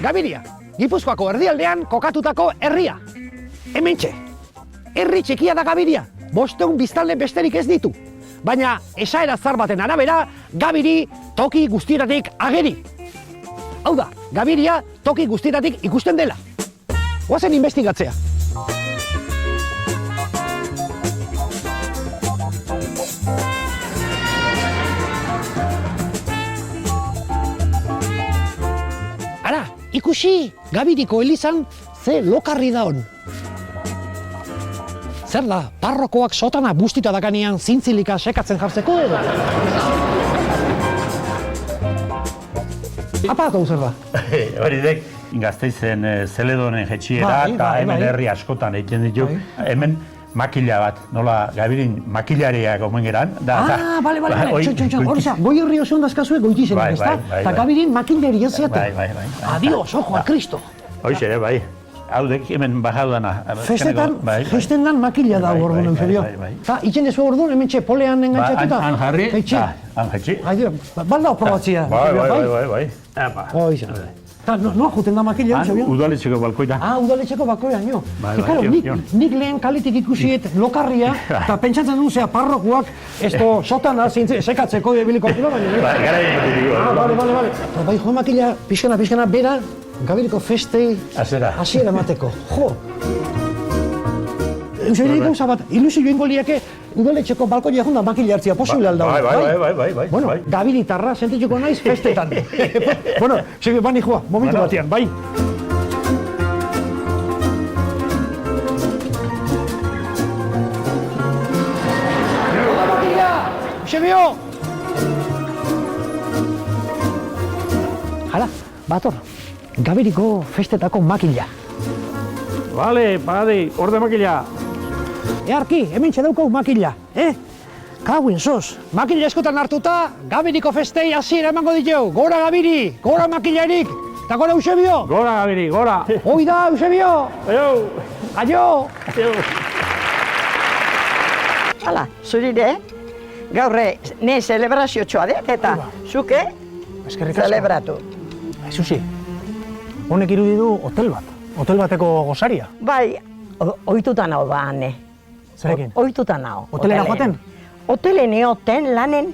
Gabiria, Gipuzkoako erdialdean kokatutako herria. Hementxe, herri txikia da Gabiria, 500 biztanle besterik ez ditu. Baina, esaera zar baten arabera, Gabiri toki guztietatik ageri. Hau da, Gabiria toki guztietatik ikusten dela. Goazen investigatzea. Ara, ikusi, Gabiriko elizan ze lokarri daon. Zer da, parrokoak sotana bustita dakanean zintzilika sekatzen jartzeko edo? Apatu zer da? Hori dek, Gasteizen Zeledonen jetxiera eta hemen herri askotan egiten ditu. Hemen makila bat, nola Gabirin makilariak omen geran. Bale, hori goi herri oso ondazkazue goitizenak, ez da? Eta Gabirin makilaria zeate. Adios, ojo, a Cristo. Hoize ere, bai. Haudek hemen bajadana. Festen dan makila da orduan, Eusebio. Eta, itxen dezu orduan, hemen txe polean engantzatuta? Han jarri, han jetxi. Balda probatzia. Bai. Hoize. Eta, noa juten da makila, Eusebio? Udaletxeko balkoita. Udaletxeko balkoia, nio. Nik lehen kalitik ikusiet lokarria, eta pentsatzen duen zea parrokuak, esto sotana sekatzeko ebiliko pilo, baina. Bale. Bai, jo makila, pixkana, bera, Gabiriko festei hasiera emateko. Jo! Eusebio gauza bat, ilusio joingo liake udaletxeko balkoia junda makila hartzia posible alda. Bai. Bueno, Gabiritarra sentituko naiz festetan. Bueno, Eusebio, bani joa, momentu batean, bai. Eusebio! Hala, bator. Gabiriko festetako makila. Bale, orde makila. Earki, hemen txedaukau makila, Kauin, sos. Makila eskotan hartuta, Gabiriko festei hasiera emango ditu. Gora Gabiri, gora makilarik, eta gora Eusebio. Gora Gabiri, gora. Hoi da, Eusebio. Aio. Hala, zurire, gaurre, ne celebrazio txoa dut, eta zuke celebratu. Zuzi. Honek irudi du hotel bateko gozaria. Bai, ohituta nao da, ane. Zerekin? Ohituta nao. Hotelera joaten? Hotelen eoten, lanen.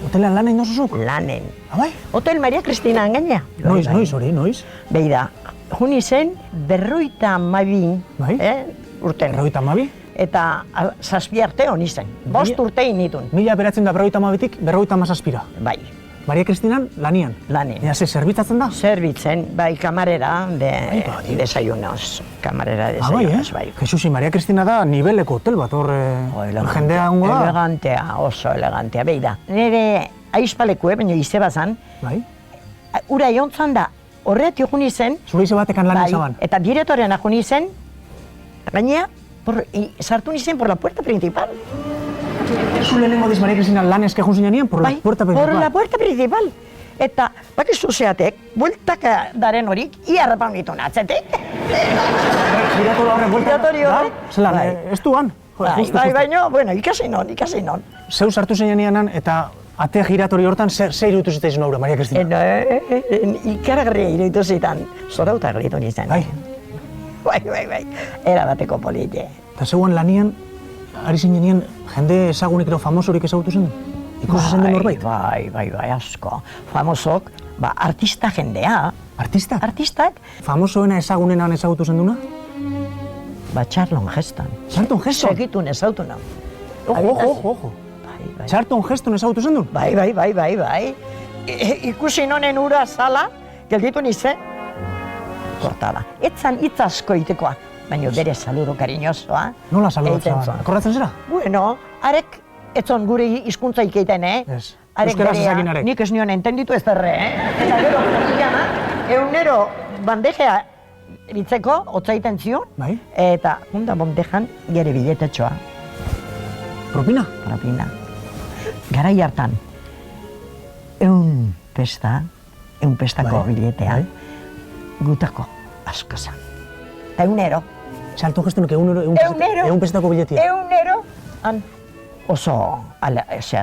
Hotelean lanen nosuzuk? Lanen. Bai? Hotel Maria Cristina engaina. Noiz? Beida, juni zen 52 urten. 52? Eta 7 arte honi zen. 5 urte initun. 1952tik 57ra. Bai. Maria Cristinan lanian? Lanin. Ea, zerbitzatzen da? Zerbitzen, bai, kamarera desayunoz. Kamarera desayunoz, bai. Jesusi, Maria Cristina da niveleko hotel bat, hor jendea hongo da? Elegantea, oso elegantea, behi da. Nire aizpaleku, baina izebazan, ura jontzan da, horret jokun izen. Zure izebatekan lan izaban? Eta direktorean jokun izen, gainea, sartu izen por la puerta principal. Zu lehenengo diz Maria Cristina lan eske jun zinean por la puerta principal? Por la puerta principal. Eta, bakizu zeatek, bueltak daren horik, iarrapan ditun atzetek. Giratorio horrek bueltak? Zelan, ez duan? Baina, bueno, ikasi non. Zeu sartu zinean eta ate giratorio hortan zer iruditu zitaizen aurre, Maria Cristina? Ikaragarria iruditu zitan, zorauta gerritu nizan. Bai. Era bateko polite. Eta zeuan lanian, ari zinean, jende ezagunik edo famosorik ezagutu zen? Ikusi zen den norbait? Bai, asko. Famosok, artista jendea. Artistak? Artistak. Famosoena ezagunenan ezagutu zen duna? Charlton Heston. Charlton Heston? Segitun ezagutu nahu. Ojo. Charlton Heston ezagutu zen duen? Bai. Ikusi nonen ura zala, gelditu nizen, kortala. Etzan hitz asko itekoa. Baina bere saludo kariñosoa. Nola saludatzen? Akordatzen zera? Bueno, arek etzon gure hizkuntza ikeiten, Ez. Euskaraz ezakin arek. Nik ez nion entenditu ez derre, Eta gero, eunero bandejea bitzeko, hotzaiten zion. Bai. Eta, hunda bondejan, gere biletetxoa. Propina? Propina. Garai hartan, eun pestako biletean, gutako asko zan. Eta eunero. Charlton Hestonok eun pestako biletia? Eunero. Oso,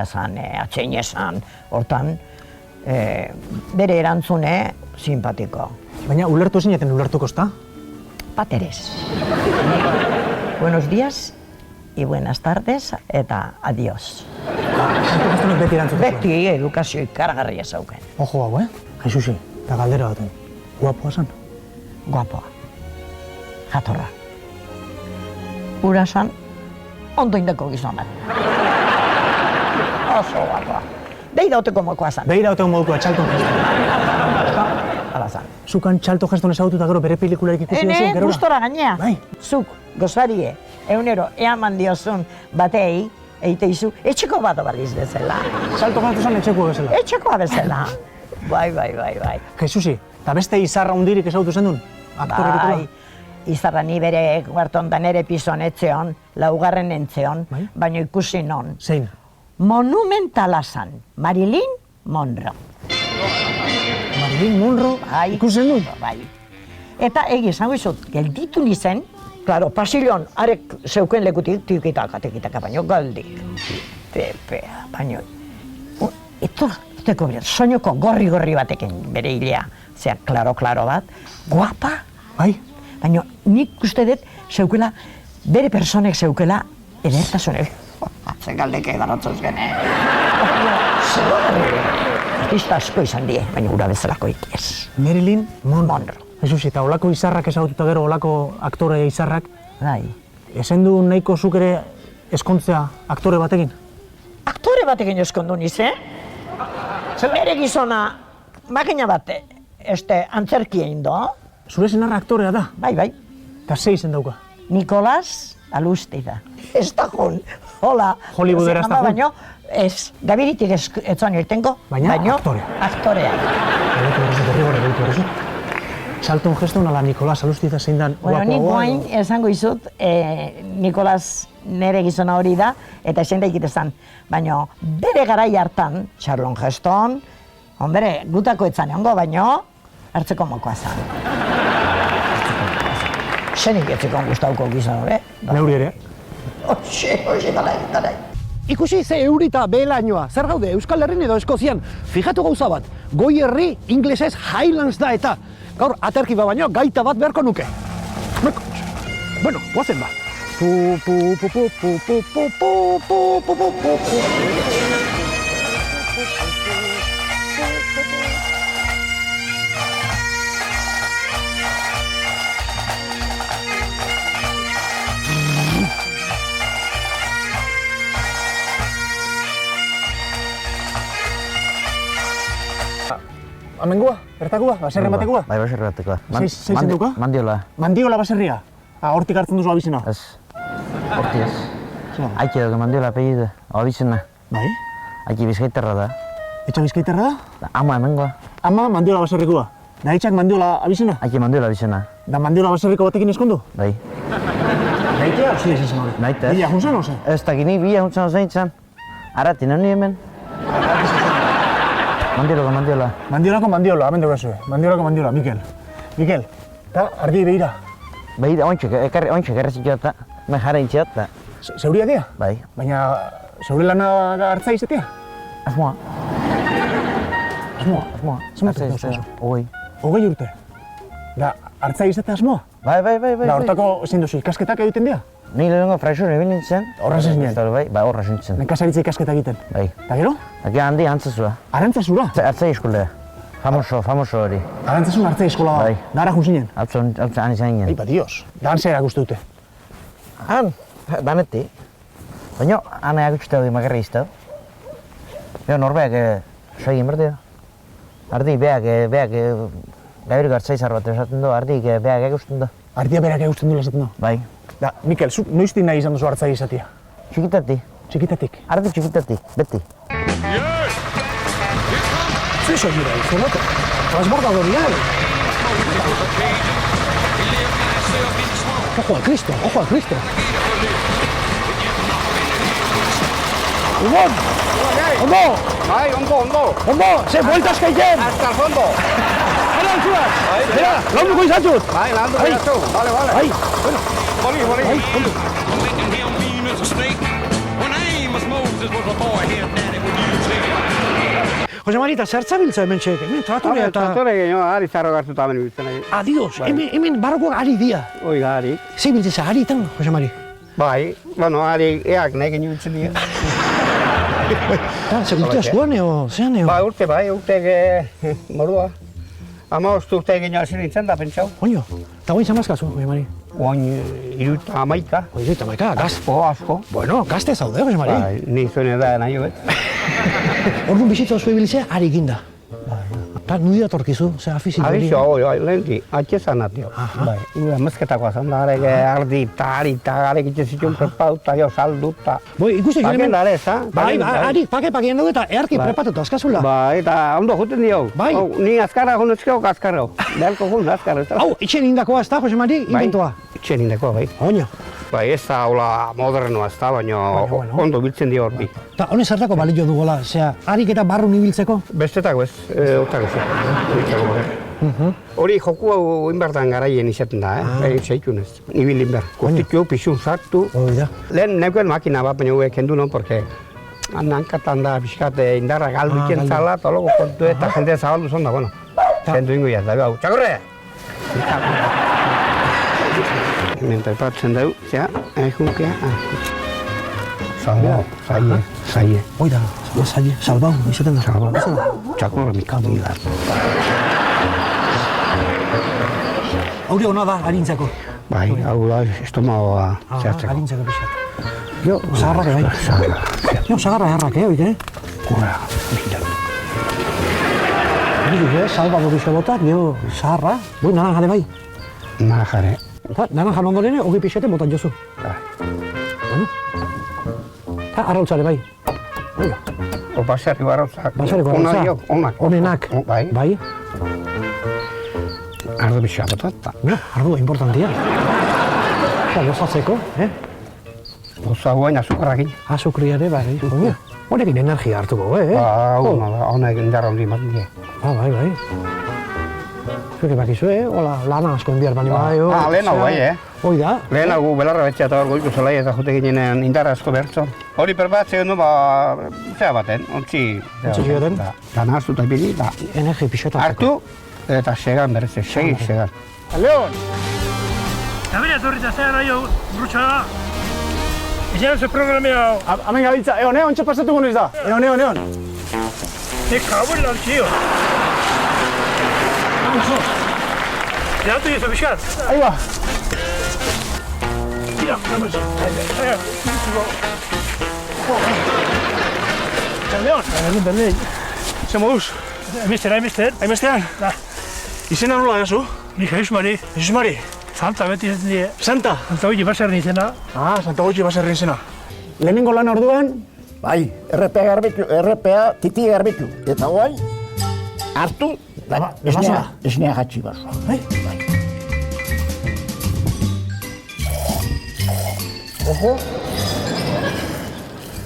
zan, atxein esan, hortan, bere erantzune simpatiko. Baina ulertu zineten ulertuko, ezta? Pateres. Buenos días y buenas tardes eta adiós. Santo Kristonek beti erantzuten zuen. Beti edukazio ikaragarria zauken. Ojo hau, Jesusi, eta galdera baten. Guapoa zan? Guapoa. Jatorra. Ura zan, ondo indeko gizon bat. Oso guapoa. Beira oteko mokoa zan. Beira oteko modukoa, Charlton Heston. Hala zan. Zukan Charlton Heston ezagutu eta gero bere pelikularik ikusi duzu, gerora? Gustora gainea. Bai. Zuk, gozarie, egunero, eaman diozun batei, eite izu, etxeko bat baliz bezala. Charlton Heston zan etxekoa bezala. Etxekoa bezala. Bai. Jesusi, eta beste izarra hundirik ezagutu zendun? Aktore Bai, izarra ni bere kuartontan ere pisoan etzeon, laugarren entzeon, Bai? baina ikusi non. Zein? Monumentala zan, Marilyn Monroe. Marilyn Monroe Bai. ikusten dut? Bai. Eta egi esango izut, gelditu nizen, klaro, pasilloan arek zeuken lekutik, tikitaka, baino galdik. Pepea, baino. Teko bera, soinoko gorri batekin bere hilea. Zea, klaro bat, guapa. Bai. Baina nik uste dut zeukela, bere personek zeukela, edertasunek. Atzen galdeke edarotzuz gene. Artista asko izan die, baina gura bezalako ikiez. Marilyn Monroe. Monroe. Jesusi, eta olako izarrak ezagututa gero, olako aktore izarrak, Bai. esen du nahiko zuk ere eskontzea aktore batekin? Aktore batekin eskondu niz, Bere gizona, makina bat, antzerki egin do. Zure senarra aktorea da, Bai. eta ze izen dauka. Nikolas Alustida. Ez da jun, hola. Hollywoodera ez da jun? Baina, ez, gabiritik etzan irtengo, Baina aktorea. Aktorea. Begitu horrezu. Charlton Heston ala Nikolas Alustida zein dan Bueno, nik guapoagoa guain edo? esango izut, Nikolas nere gizona hori da, eta ezin da ikitezan. Baina bere garai hartan, Charlton Heston, honbere, gutako etzan egongo, baina hartzeko mokoa zan. Zenik etzeko gustauko gizon hori. Neuri ere. Hoxe, dalai. Ikusi ze eurita behelainoa, zer gaude, Euskal Herrin edo Eskozian, fijatu gauza bat, goi herri inglesez Highlands da eta, gaur aterki ba baino gaita bat beharko nuke. Bueno, guazen ba. Amengua, bertakua, baserri batekoa? Bai, baserri batekoa. Zein zenduka? Mandiola. Mandiola baserria? Hortik hartzen duzu abizena? Ez. Hortik ez. Aiki dauke mandiola apellidu, abizena. Bai? Aiki bizkaitarra da. Etxa bizkaitarra da? Ama hemengoa. Ama mandiola baserrikoa. Da etxak mandiola abizena? Aiki mandiola abizena. Da mandiola baserriko batekin eskondu? Bai. Naitea? Zile izan hori. Naitez. Bila juntzen oze? Ez dakini bila huntzen zeintzen. Arati, nani hemen? Mandiola. Mandiolako mandiola, hemen dugu zuen. Mandiolako mandiola, Mikel. Mikel, eta argi behira. Behira, ointxek errezik joata. Me jara intxeat, da. Zeuria dia? Bai. Baina, zeure lana hartza izatea? Asmoa. Asmoa. Hartza izatea. Ogoi. 20 urte. Da, hartza izatea asmoa? Bai. Da, hortako zein duzu, ikasketak egiten dira? Ni lehenengo fraixur egin nintzen. Horra zinen? Bai, horra nintzen. Nekazaritza ikasketa egiten. Bai. Eta gero? Aki handi antzazua. Arantzazura? Artzai eskolea. Famoso hori. Arantzazun hartza eskola da. Bai. Nara jun zinen? Han izan ginen. Ipa, dios. Da han zera guzti dute. Han, daneti. Baina, han eagutxeta hori magarra iztau. Gero norbeak soegin berdi da. Ardi, beak, gabiriko hartzaizar bat esaten du, ardi, beak egusten du. Ardia berak egusten du esaten du. Bai. Da, Mikel, zuk noiztik nahi izan duzu hartza izatea? Txikitati. Txikitatik. Ardi txikitati, beti. Zer soñura, izonote? Transbordadorial. Ojo al Cristo. Ubon! Ondo! Ze bueltas que jen! Hasta el fondo. Ara altzuaz! Bera, launduko izantzut! Bai, landu behar zu. Vale. Bai, Boli. Making him mean as a snake. When Amos Moses was a boy, his daddy would use him. Jose Mari, eta zertzabiltza hemen txek, hemen tratorea eta... Tratore gehiago, ari zarro gartuta hemen ibiltzen ari. Adios, hemen barrokoak ari dia. Oiga, ari. Zibiltzeza, ari itan, Jose Mari. Bai, bueno, ari eak nahi genio ibiltzen dira. Ze urte askoan eo, zean eo? Bai, urtek modua. 15 urte genio hasi nintzen da, pentsau. Oino, eta guain zamazkazu, Jose Mari? Oain, 71. Oiruta maika, gaz... Asko. Bueno, gazte zaude, Jose Mari. Bai, ni zuen da nahi bet. Orduan bizitza oso ibiltzea, ari ginda. Eta nudi datorkizu, ze afizik hori. Abizio, lehenki, atxezan atio. Bai, mezketakoa zan da, garek ardi eta ari eta garek itxezitxun prepatu eta jo saldu eta... Boi, ikusten Paken hemen... dara ez, ha? Bai, ari, pakien dugu eta earki prepatutu azkazula. Bai, eta ondo juten dio. Bai. Ni azkarra honezkeo azkarra. Behalko jun azkarra. Hau, itxen indakoa ez da, Jose Mari, inventoa. Itxen indakoa, bai. Oino. Bai, ez da hola modernoa ez da, baina ondo biltzen dio horbi. Eta honen zertako balio dugola, zera, harik eta barrun ibiltzeko? Bestetako ez, otako ez. Hori joku hau inbertan garaien izaten da, zeitun ez. Ibil inber. Kostitxu, pixun sartu. Oida. Lehen neuken makina bat, baina hauek kendu non, porque hankatan da pixkat indarra galdu iken zala, eta logo kontu eta jendea zabaldu zonda, bueno. Kendu ingo jaz, da, hau, txakurre! Hemen preparatzen dugu, zera, junkea, zaie. Oida, zaie, salbau, izaten da. Salbau, txakurre mikatu da. Hauri hona da, harintzako. Bai, hau da, estomagoa zehatzeko. Harintzako pixat. Jo, zagarrak bai. Jo, zagarra errak, oite? Kurra, bizita. Hori, salba botizko botak, jo, zagarra. Boi, naranjare bai. Naranjare. Naranjan ondorene, hogi pixete botan jozu. Bueno. Eta arrautzare bai. Oiga. Basarriko arrautzak. Basarriko arrautza. Onak. Onenak. Bai. Bai. Ardo pixka botat. Ja, ardua importantia. Eta gozatzeko, Goza guain azukarrakin. Azukriare, bai. Honekin energia hartuko, Honek indarra hondi bat die. Bai. Zuek bakizue, hola, lana asko enbiar bani bai. Lehen hau bai, Hoi da. Lehen hau belarra betxea eta hor goiko zelai eta jute ginen indarra asko bertzo. Hori perbatzen du, zea baten, ontsi. Ontsi joten. Eta nahaztu eta ibili, eta Energia pixotatzeko. hartu, eta segan berez, segi segan. Leon! Zabera etorritza zean nahi brutxa da. Ezin duzu programea hau. Hemen gabiltza, egon, ontsa pasatuko noiz da. Egon. Kabuen lan txio. Zeratu jezu pixkat. Ahí va. Tira, vamos. Leon! Ze moduz? Hainbestean? Da. Izena nola gazu? Ni Jesus Mari. Jesus Mari. Santa beti ez die. Santa? Santa hori baserri izena. Santa Gotxi baserri izena. Lehenengo lan orduan? Bai, RPA titi garbitu. Eta guai, hartu, esnea jatxi basoa. Bai? Ojo.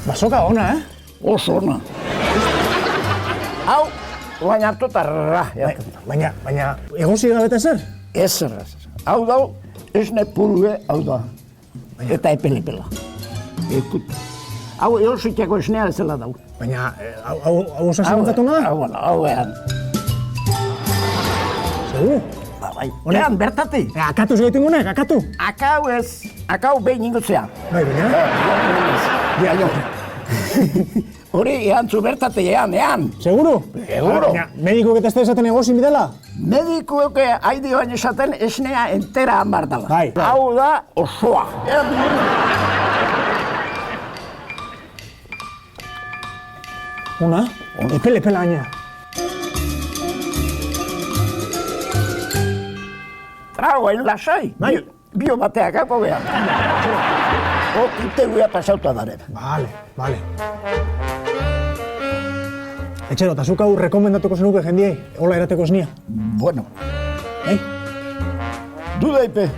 Basoka ona, Oso ona. Hau, guain hartu eta rrra. Baina, egosi gabeta zer? Ez. Hau dau, esne purue, hau da. Eta epelepela. Hau eositeko esnea ez dela dau. Baina, hau osasuntzatu da? Hau ean. Segur? Bai, ean, bertati. Akatuz gaitu ingunek, akatu? Akau ez, akau behin ingotzea. Bai, baina? Jo. Hori, eantzu bertate, ean. Seguru? Seguro. Baina, medikuek eta ez da esaten egozin bidela? Medikuek haidioan esaten esnea entera hanbar dala. Bai. Hau da osoa. Una? Epele gaina. Hauen lasai. Bai. Bio bateak hako behar. Ite guia pasauta daren. Vale. Etxero, eta zuk hau rekomendatuko zenuke jendiei, hola erateko esnia? Bueno. Dudaipe.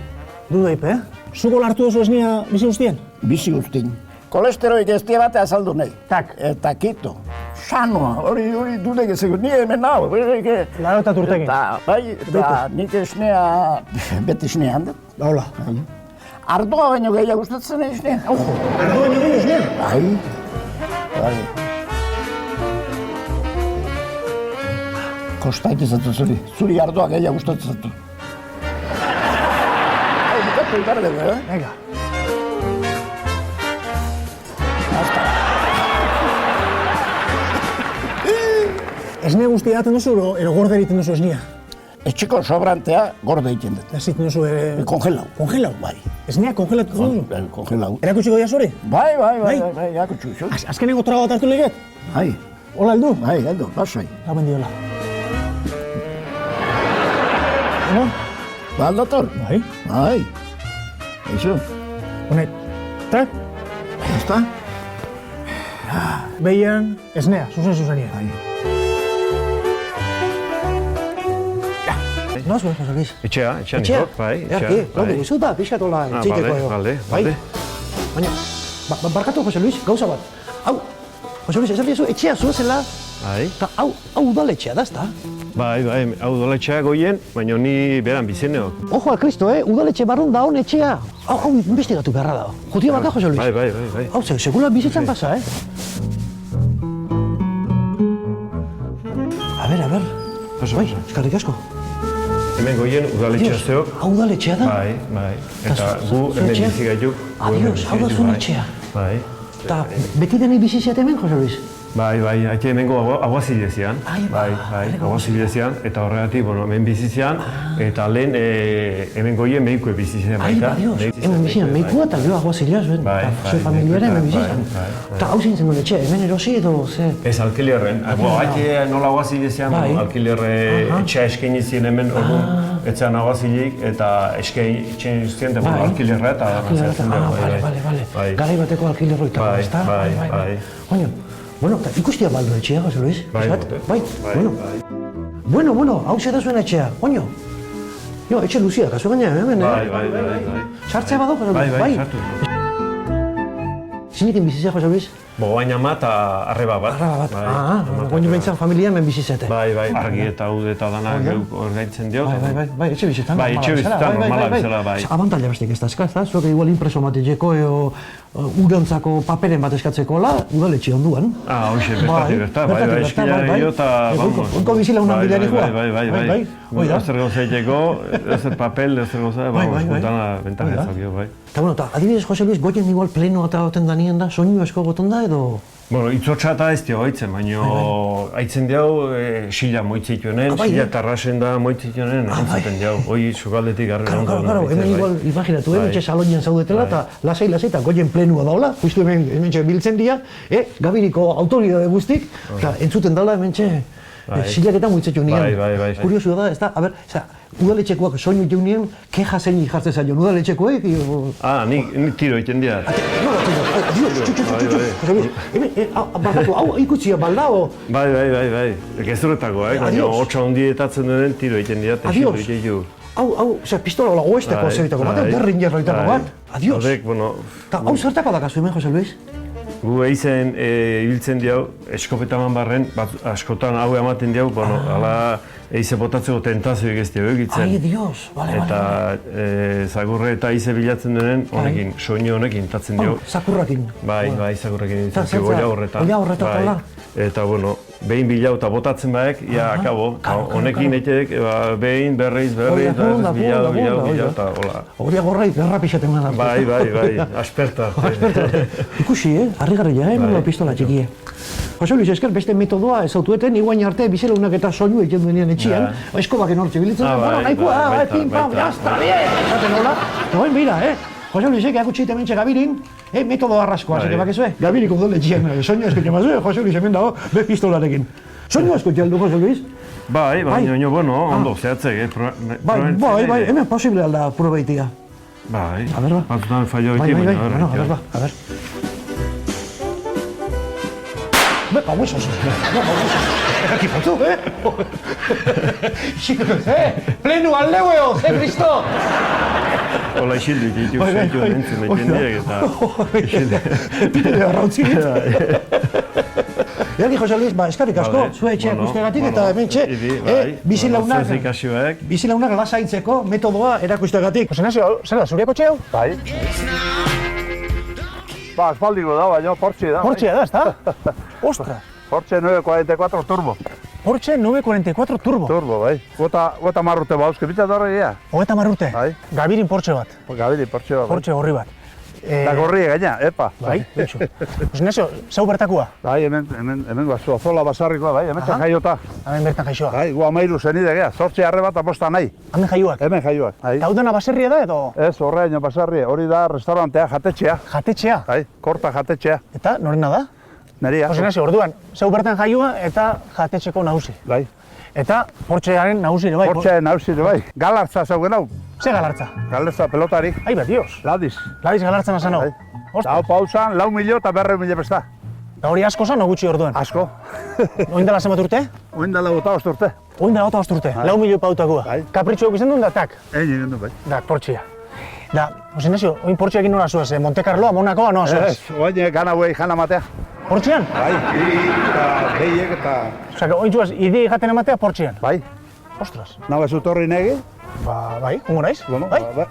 Dudaipe, Zuko hartu duzu esnia bizi guztien? Bizi guztien. Kolesteroik ez die batea azaldu nahi. Tak. Eta kito. Sanoa, hori dudek ezeko, ni hemen nago. Laro eta turtekin. Bai, eta nik esnea, beti esnea handet. Hola. Ardoa baino gehiago gustatzen esnea. Ardoa baino gehiago esnea? Bai. Kostaite zatu zuri. Zuri ardoa gehiago gustatzen zatu. Hau, bukatu ibar dugu, Venga. Esne guztia daten duzu, ero gorde egiten duzu esnia? Etxeko sobrantea gorde egiten dut. Egiten duzu... Kongelau. Kongelau? Bai. Esnea kongelatu duzu? Kongelau. Erakutsiko diaz hori? Bai, erakutsi zu. Azkenengo trago bat hartu leget? Bai. Hola, heldu? Bai, heldu, lasai. Gaben diola. Hola? Ba, aldator? Bai. Bai. Eixo. Honet, tak? Ezta? Behian, esnea, zuzenia. Bai. Noz, Jose Luis? Etxean nizot, bai. Erki, laudu izu da, pixkatola entziteko edo. Bale. Baina, barkatu, Jose Luis, gauza bat. Hau, Jose Luis, esan diazu, etxea zuezela, Bai. eta hau udaletxea da, ezta? Bai, hau udaletxea goien, baina ni beran bizeneo. Ojo al Cristo, udaletxe barrun da hon etxea. Hau investigatu beharra da. Jutia baka, Jose Luis? Bai. Hau, segula bizitzan pasa, A ber. Bai, eskarrik asko. Hemen goien udaletxea zeok. Hau udaletxea da? Bai. Eta gu hemen bizi gaituk. Adios, hau da zuen etxea. Bai. Eta beti deni biziziat hemen, Jose Luis? Bai, haite hemengo aguazilezian. Bai, aguazilezian. Eta horregatik, hemen bizizian. Eta lehen hemen goien mehikoe bizizian baita. Adios, hemen bizizian mehikoa eta gero aguazilea zuen. Zue familiara hemen bizizian. Eta hau zintzen duen etxea, hemen erosi edo ze? Ez alkilerren. Haite nola aguazilezian, alkilerre etxea eskaini zien hemen orduan. Etxean aguazilik eta eskaini zien den alkilerra eta zertzen dugu. Garai bateko alkilerroitako, ezta? Bai. Bueno, eta ikustia baldo etxea, Jose Luis? Bai. Bueno, hau zeta zuen etxea, oino. Jo, etxe luzia, kasu gaina hemen, Bai. Sartzea bado, Jose Luis? Bai, sartu. Zinekin bizizea, Jose Luis? Baina eta arreba bat. Goño behintzan familia hemen bizizete. Bai, argi eta ude eta danak ordaintzen diot. Bai, etxe bizitzan. Bai, etxe bizitzan, normala bezala, bai. Abantaila bestek ez da, ezta? Zuek igual impreso matejeko eo urantzako paperen bat eskatzeko la, udaletxe onduan. Hoxe, bertati, bai, eskila gehiago eta... Onko bizila unan bidean ikua? Bai. Ezer gauza egiteko, ezer papel, ezer gauza, juntana bentaja ezakio, bai. Eta adibidez, Jose Luis, goien igual pleno eta goten danien da, soinu esko goten da edo? Itzotxa eta ez dio haitzen, baina haitzen diau sila moitzituenen, sila tarrasen da moitzituenen, entzuten diau, hoi sukaldetik garri ondoan. Claro, hemen igual, imaginatu, etxe salonien zaudetela eta lasai eta goien plenua daula, justu hemen biltzen dira, Gabiriko autoridade guztik, eta entzuten dala hemen silak eta moitzetu nien. Bai. Kuriosu da, ez da, udaletxekoak soinu jaunien, keja zein jartzen zaion, udaletxekoek? Nik tiro egiten dira. Barkatu, hau ikutsia baldao? Bai. Gezurretako, baina hotxa hondietatzen denen tiro egiten dira, eta xilo egiten du. Hau, pistola hola oesteko zeritako bat, derrin jerroitako bat. Adios. Eta hau zertako dakazu hemen, Jose Luis? Gu eizen ibiltzen diau, eskopetaman barren, askotan hau ematen diau, ala eize botatzeko tentazioik ez diau egitzen. Ai, Dios, bale. Eta zagurre eta eize bilatzen denen, honekin, soinu honekin tatzen diau. Zakurrakin? Bai, zakurrakin ditzen, goia horretan. Goia horretan, hola? Eta, behin bilau eta botatzen baek, akabo. Honekin eitek, behin, berriz, bilau, eta hola. Horia gorrai, berra pixaten gara. Bai, asperta. Ikusi, harrigarria, nola pistola txikie. Jose Luis, esker beste metodoa ezautueten, iguain arte bizeleunak eta soinu egiten duenean etxian, eskobaken hortxe bilitzen, nahikoa, pim, pam, jazta, esaten hola. Eta beira, Jose Luis, eakutsi hementxe Gabirin, metodo arraskoa, zeke bakezue. Gabiriko udaletxean, soinu eskutxe mazue, Jose Luis hemen dago, be pistolarekin. Soinu eskutxe aldu, Jose Luis? Bai, ondo, zehatzek, Bai, hemen posible alda probeitia. Bai, ba. batzutan fallo egiten, baina, a ver. Bepa huesos, Aquí fotu, Plenu aldeueo, Cristo! Hola isildu ditu zaitu entzun jendeak eta... Pide arrautzi. Erdi, Jose Luis, eskarrik asko, zue etxeak ustegatik eta hementxe, bizilaunak lasaitzeko metodoa erakustegatik. Jose Nazio, zer da, zuriako txeu? Bai. Aspaldiko da, baina Porsche da. Porsche da, ezta? Ostra! Porsche 944 turbo. Porsche 944 Turbo. Turbo, bai. Gota marrute bauzke, bitzat horregia. Hogeta marrute. Bai. Gabirin Porsche bat. Gabiri, Porsche bat. Porsche gorri bat. Eta gorri gaina, epa. Bai, betxo. Ignacio, zau bertakua? Bai, hemen guazu, Ozola basarrikoa, bai, hemen jaiota. Hemen bertan jaixoa. Bai, gu 13 zenide gea, 8 arre bat aposta nahi. Hemen jaioak? Hemen jaioak, bai. Eta hau dena baserria da edo? Ez, horreaino basarria, hori da restaurantea, jatetxea. Jatetxea? Bai, korta jatetxea. Eta norena da? Neria. Ignacio, orduan, zau bertan jaioa eta jatetxeko nagusi. Bai. Eta Porschearen nagusire bai. Porschearen nagusire bai. Galartza zaugen hau. Ze galartza? Galartza pelotari. Ai, bat, dios. Ladiz. Ladiz galartzen asan hau. Eta hau pausan, 4.000.000 besta. Eta hori asko zan, o gutxi orduan? Asko. Oindala zenbat urte? Oindala 5 urte. Oindala 5 urte, 4.000.000 pautakua. Kapritxoak izan duen da, tak? Egin gendu, bai. Da, Porschea. Da, Jose Ignacio, oin Porscheak nola zuaz, Monte Carloa, Monakoa, noa zuaz? Oin gana huei jana matea. Porschean? Bai, eta behiek eta... Osea, oin zuaz, idei jaten ematea Porschean? Bai. Ostras. Nau ez utorri negi? Ba, bai, hongo naiz? Bueno, bai? Bai.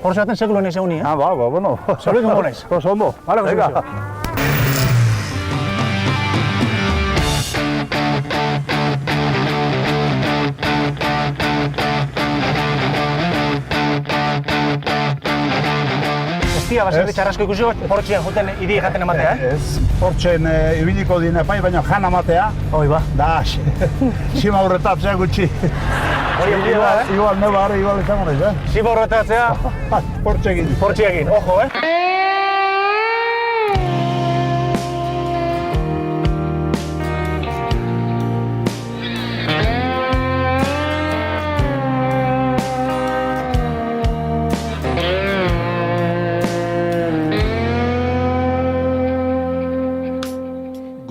Porsche baten sekulo nahiz egun, Ah, ba, bueno. Zaurik hongo naiz? Oso ondo. Bale, Jose Ignacio. Estia, baserri txarrasko ikusi bat, Porschean juten idei jaten ematea, Ez, Porschen ibiliko dine pai, baina jana matea. Hoi ba. Da, xima horretap, zea gutxi. Hori egin da, Igual, neba, igual izango naiz, Zima horretatzea, Porschekin. Porscheekin, ojo,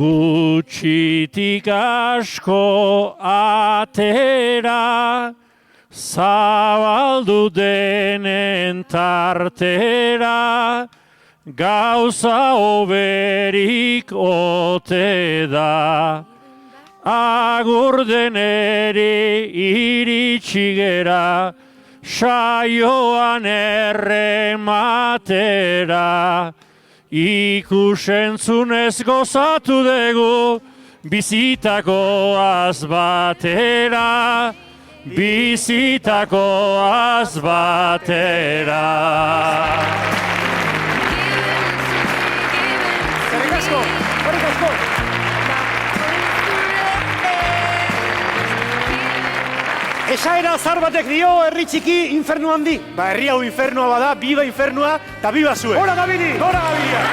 Gutxitik asko atera, zabaldu denen tartera, gauza oberik ote da. Agur deneri iritsi gera, saioan errematera. Ikusentzunez gozatu dugu, bizitako azbatera, bizitako azbatera. Zerrik asko, horrik asko. Esaera zar batek dio herri txiki infernu handi. Ba, herri hau infernua bada, biba infernua, eta biba zuen. Gora Gabiri! Gora Gabiria!